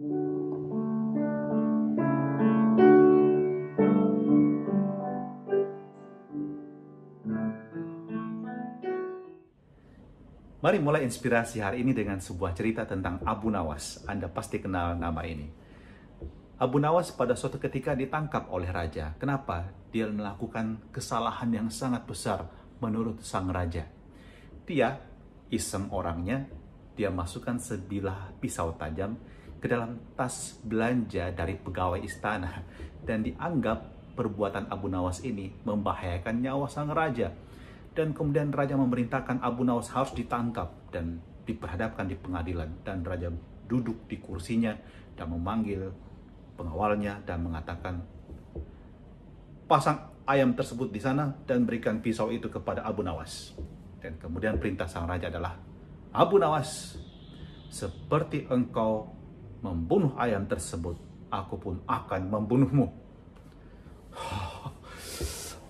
Mari mulai inspirasi hari ini dengan sebuah cerita tentang Abu Nawas. Anda pasti kenal nama ini. Abu Nawas pada suatu ketika ditangkap oleh raja. Kenapa? Dia melakukan kesalahan yang sangat besar menurut sang raja. Dia iseng orangnya, dia masukkan sebilah pisau tajam ke dalam tas belanja dari pegawai istana. Dan dianggap perbuatan Abu Nawas ini membahayakan nyawa sang raja. Dan kemudian raja memerintahkan Abu Nawas harus ditangkap dan diperhadapkan di pengadilan. Dan raja duduk di kursinya dan memanggil pengawalnya dan mengatakan, pasang ayam tersebut di sana dan berikan pisau itu kepada Abu Nawas. Dan kemudian perintah sang raja adalah, Abu Nawas, seperti engkau membunuh ayam tersebut, aku pun akan membunuhmu.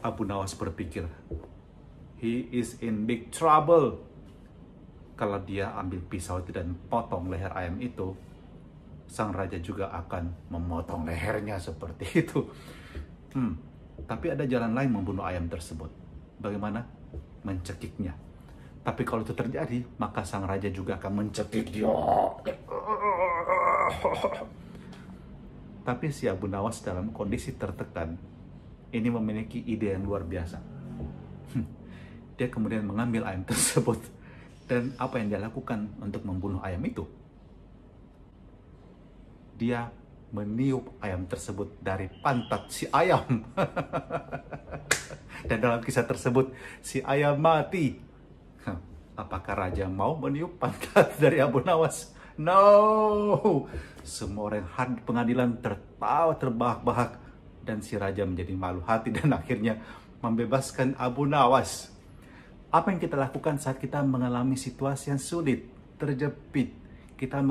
Abu Nawas berpikir, he is in big trouble. Kalau dia ambil pisau itu dan potong leher ayam itu, sang raja juga akan memotong lehernya seperti itu. Tapi ada jalan lain membunuh ayam tersebut. Bagaimana? Mencekiknya. Tapi kalau itu terjadi, maka sang raja juga akan mencekik dia. Tapi si Abu Nawas dalam kondisi tertekan, ini memiliki ide yang luar biasa. Dia kemudian mengambil ayam tersebut. Dan apa yang dia lakukan untuk membunuh ayam itu? Dia meniup ayam tersebut dari pantat si ayam. Dan dalam kisah tersebut, si ayam mati. Apakah raja mau meniup pantat dari Abu Nawas? No! Semua orang di pengadilan tertawa terbahak-bahak. Dan si raja menjadi malu hati dan akhirnya membebaskan Abu Nawas. Apa yang kita lakukan saat kita mengalami situasi yang sulit, terjepit, kita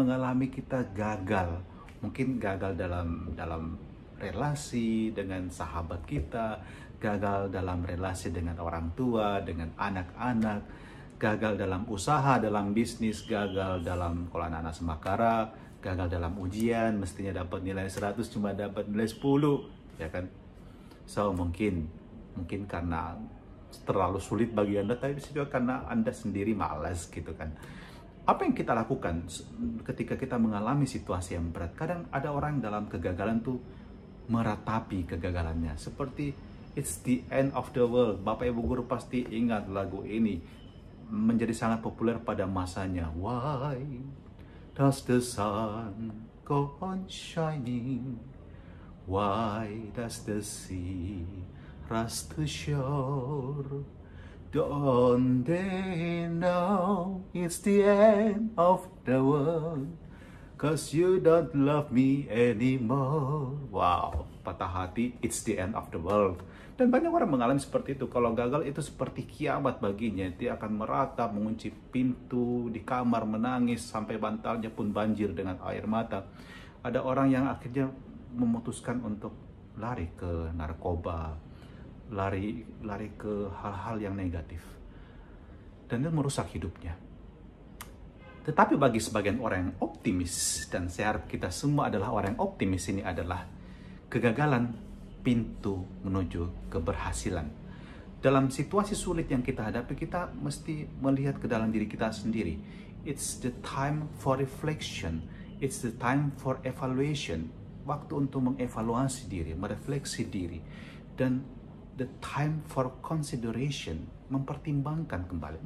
gagal. Mungkin gagal dalam relasi dengan sahabat kita, gagal dalam relasi dengan orang tua, dengan anak-anak, gagal dalam usaha, dalam bisnis, gagal dalam kalau anak-anak semakara, gagal dalam ujian, mestinya dapat nilai 100 cuma dapat nilai 10, ya kan? So mungkin karena terlalu sulit bagi Anda, tapi bisa juga karena Anda sendiri malas gitu kan. Apa yang kita lakukan ketika kita mengalami situasi yang berat? Kadang ada orang dalam kegagalan tuh meratapi kegagalannya. Seperti it's the end of the world. Bapak Ibu guru pasti ingat lagu ini. Menjadi sangat populer pada masanya. Why does the sun go on shining? Why does the sea rush to shore? Don't they know it's the end of the world? 'Cause you don't love me anymore. Wow, patah hati, it's the end of the world. Dan banyak orang mengalami seperti itu. Kalau gagal itu seperti kiamat baginya. Dia akan meratap, mengunci pintu di kamar, menangis, sampai bantalnya pun banjir dengan air mata. Ada orang yang akhirnya memutuskan untuk lari ke narkoba, lari ke hal-hal yang negatif, dan itu merusak hidupnya. Tetapi bagi sebagian orang yang optimis, dan saya harap kita semua adalah orang yang optimis, ini adalah kegagalan pintu menuju keberhasilan. Dalam situasi sulit yang kita hadapi, kita mesti melihat ke dalam diri kita sendiri. It's the time for reflection, it's the time for evaluation, waktu untuk mengevaluasi diri, merefleksi diri, dan the time for consideration, mempertimbangkan kembali.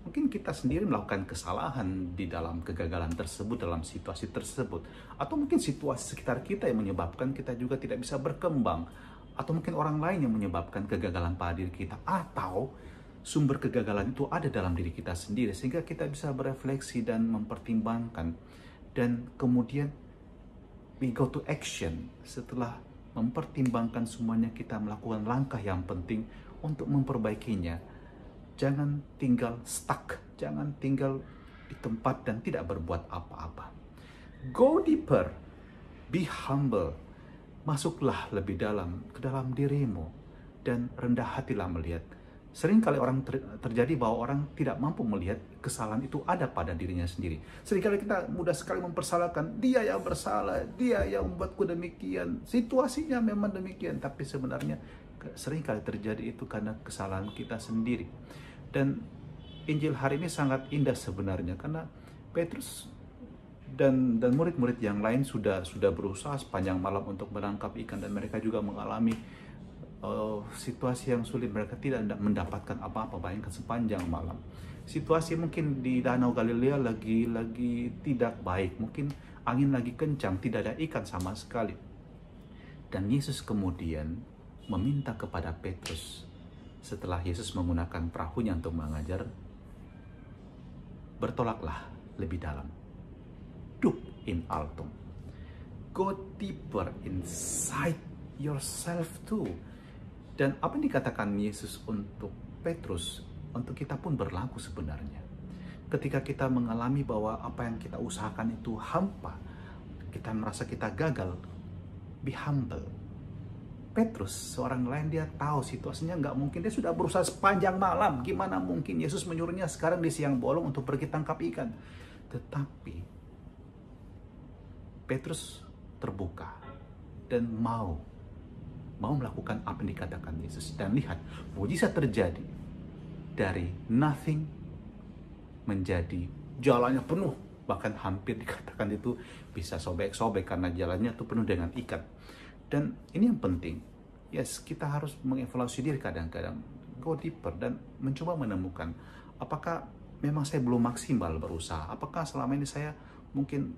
Mungkin kita sendiri melakukan kesalahan di dalam kegagalan tersebut, dalam situasi tersebut. Atau mungkin situasi sekitar kita yang menyebabkan kita juga tidak bisa berkembang. Atau mungkin orang lain yang menyebabkan kegagalan pada diri kita. Atau sumber kegagalan itu ada dalam diri kita sendiri. Sehingga kita bisa berefleksi dan mempertimbangkan. Dan kemudian we go to action. Setelah mempertimbangkan semuanya, kita melakukan langkah yang penting untuk memperbaikinya. Jangan tinggal stuck, jangan tinggal di tempat dan tidak berbuat apa-apa. Go deeper, be humble, masuklah lebih dalam ke dalam dirimu dan rendah hatilah melihat Sering kali terjadi bahwa orang tidak mampu melihat kesalahan itu ada pada dirinya sendiri. Seringkali kita mudah sekali mempersalahkan, dia yang bersalah, dia yang membuatku demikian, situasinya memang demikian. Tapi sebenarnya sering kali terjadi itu karena kesalahan kita sendiri. Dan Injil hari ini sangat indah sebenarnya, karena Petrus dan murid-murid yang lain sudah berusaha sepanjang malam untuk menangkap ikan, dan mereka juga mengalami situasi yang sulit. Mereka tidak mendapatkan apa-apa, bayangkan sepanjang malam. Situasi mungkin di Danau Galilea lagi tidak baik, mungkin angin lagi kencang, tidak ada ikan sama sekali. Dan Yesus kemudian meminta kepada Petrus, setelah Yesus menggunakan perahunya untuk mengajar, bertolaklah lebih dalam, dug in altum, go deeper inside yourself too. Dan apa yang dikatakan Yesus untuk Petrus, untuk kita pun berlaku sebenarnya. Ketika kita mengalami bahwa apa yang kita usahakan itu hampa, kita merasa kita gagal, be humble. Petrus, seorang lain, dia tahu situasinya nggak mungkin. Dia sudah berusaha sepanjang malam. Gimana mungkin Yesus menyuruhnya sekarang di siang bolong untuk pergi tangkap ikan. Tetapi Petrus terbuka dan mau melakukan apa yang dikatakan Yesus. Dan lihat, mujizat terjadi. Dari nothing menjadi jalannya penuh. Bahkan hampir dikatakan itu bisa sobek-sobek karena jalannya itu penuh dengan ikan. Dan ini yang penting. Yes, kita harus mengevaluasi diri kadang-kadang. Go deeper dan mencoba menemukan apakah memang saya belum maksimal berusaha. Apakah selama ini saya mungkin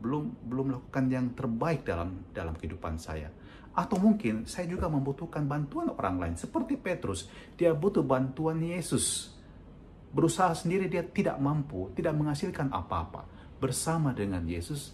belum melakukan yang terbaik dalam kehidupan saya. Atau mungkin saya juga membutuhkan bantuan orang lain. Seperti Petrus, dia butuh bantuan Yesus. Berusaha sendiri dia tidak mampu, tidak menghasilkan apa-apa. Bersama dengan Yesus,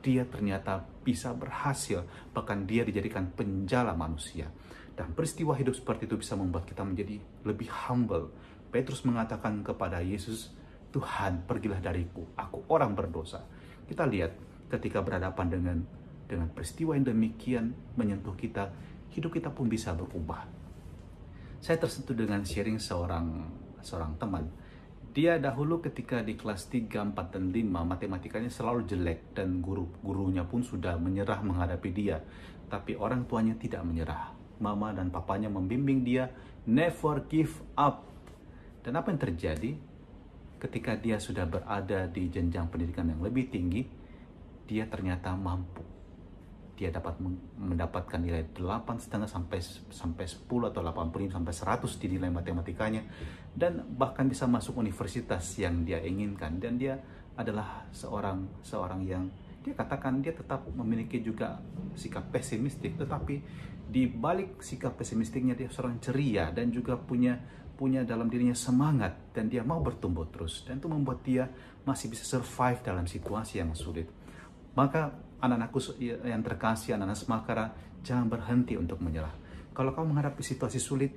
dia ternyata bisa berhasil. Bahkan dia dijadikan penjala manusia. Dan peristiwa hidup seperti itu bisa membuat kita menjadi lebih humble. Petrus mengatakan kepada Yesus, Tuhan, pergilah dariku, aku orang berdosa. Kita lihat ketika berhadapan dengan peristiwa yang demikian menyentuh kita, hidup kita pun bisa berubah. Saya tersentuh dengan sharing seorang teman. Dia dahulu ketika di kelas 3, 4, dan 5, matematikanya selalu jelek dan gurunya pun sudah menyerah menghadapi dia. Tapi orang tuanya tidak menyerah. Mama dan papanya membimbing dia, never give up. Dan apa yang terjadi? Ketika dia sudah berada di jenjang pendidikan yang lebih tinggi, dia ternyata mampu. Dia dapat mendapatkan nilai 8,5 sampai 10 atau 85 sampai 100 di nilai matematikanya, dan bahkan bisa masuk universitas yang dia inginkan. Dan dia adalah seorang yang dia katakan dia tetap memiliki juga sikap pesimistik, tetapi di balik sikap pesimistiknya dia seorang ceria dan juga punya dalam dirinya semangat, dan dia mau bertumbuh terus, dan itu membuat dia masih bisa survive dalam situasi yang sulit. Maka anak-anakku yang terkasih, anak-anak Semakara, jangan berhenti untuk menyerah. Kalau kau menghadapi situasi sulit,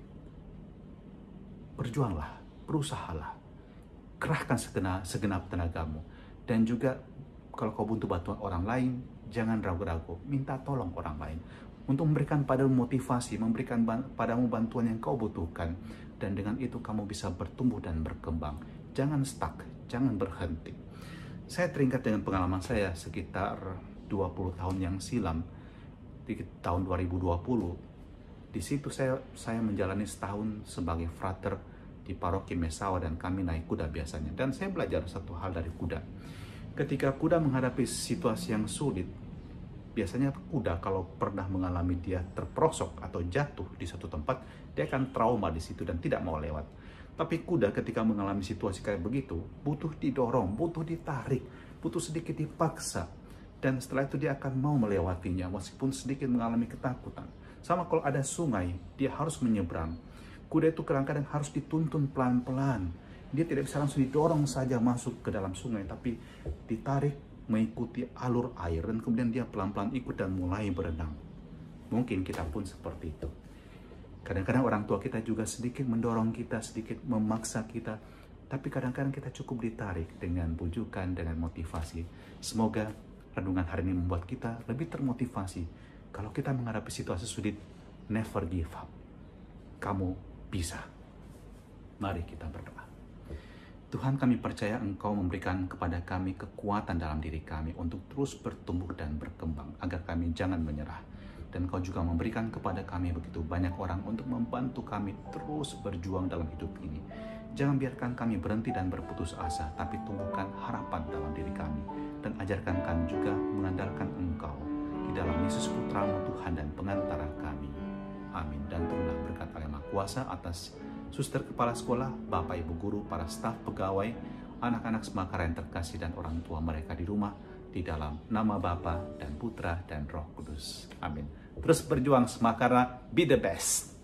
berjuanglah, berusahalah, kerahkan segenap tenagamu. Dan juga kalau kau butuh bantuan orang lain, jangan ragu-ragu, minta tolong orang lain untuk memberikan padamu motivasi, memberikan padamu bantuan yang kau butuhkan. Dan dengan itu kamu bisa bertumbuh dan berkembang. Jangan stuck, jangan berhenti. Saya teringat dengan pengalaman saya sekitar 20 tahun yang silam, di tahun 2020. Di situ saya menjalani setahun sebagai frater di paroki Mesawa, dan kami naik kuda biasanya. Dan saya belajar satu hal dari kuda. Ketika kuda menghadapi situasi yang sulit, biasanya kuda kalau pernah mengalami dia terperosok atau jatuh di satu tempat, dia akan trauma di situ dan tidak mau lewat. Tapi kuda ketika mengalami situasi kayak begitu, butuh didorong, butuh ditarik, butuh sedikit dipaksa. Dan setelah itu dia akan mau melewatinya, meskipun sedikit mengalami ketakutan. Sama kalau ada sungai, dia harus menyeberang. Kuda itu kadang-kadang harus dituntun pelan-pelan. Dia tidak bisa langsung didorong saja masuk ke dalam sungai, tapi ditarik mengikuti alur air, dan kemudian dia pelan-pelan ikut dan mulai berenang. Mungkin kita pun seperti itu. Kadang-kadang orang tua kita juga sedikit mendorong kita, sedikit memaksa kita, tapi kadang-kadang kita cukup ditarik dengan bujukan, dengan motivasi. Semoga renungan hari ini membuat kita lebih termotivasi. Kalau kita menghadapi situasi sulit, never give up. Kamu bisa. Mari kita berdoa. Tuhan, kami percaya Engkau memberikan kepada kami kekuatan dalam diri kami untuk terus bertumbuh dan berkembang, agar kami jangan menyerah. Dan Engkau juga memberikan kepada kami begitu banyak orang untuk membantu kami terus berjuang dalam hidup ini. Jangan biarkan kami berhenti dan berputus asa, tapi tumbuhkan harapan dalam diri kami. Dan ajarkan kami juga mengandalkan Engkau di dalam Yesus Putra-Mu Tuhan dan pengantara kami. Amin. Dan turunlah berkat Allah Maha Kuasa atas suster kepala sekolah, bapak ibu guru, para staf pegawai, anak-anak Semakara yang terkasih dan orang tua mereka di rumah, di dalam nama Bapa dan Putra dan Roh Kudus. Amin. Terus berjuang Semakara, be the best.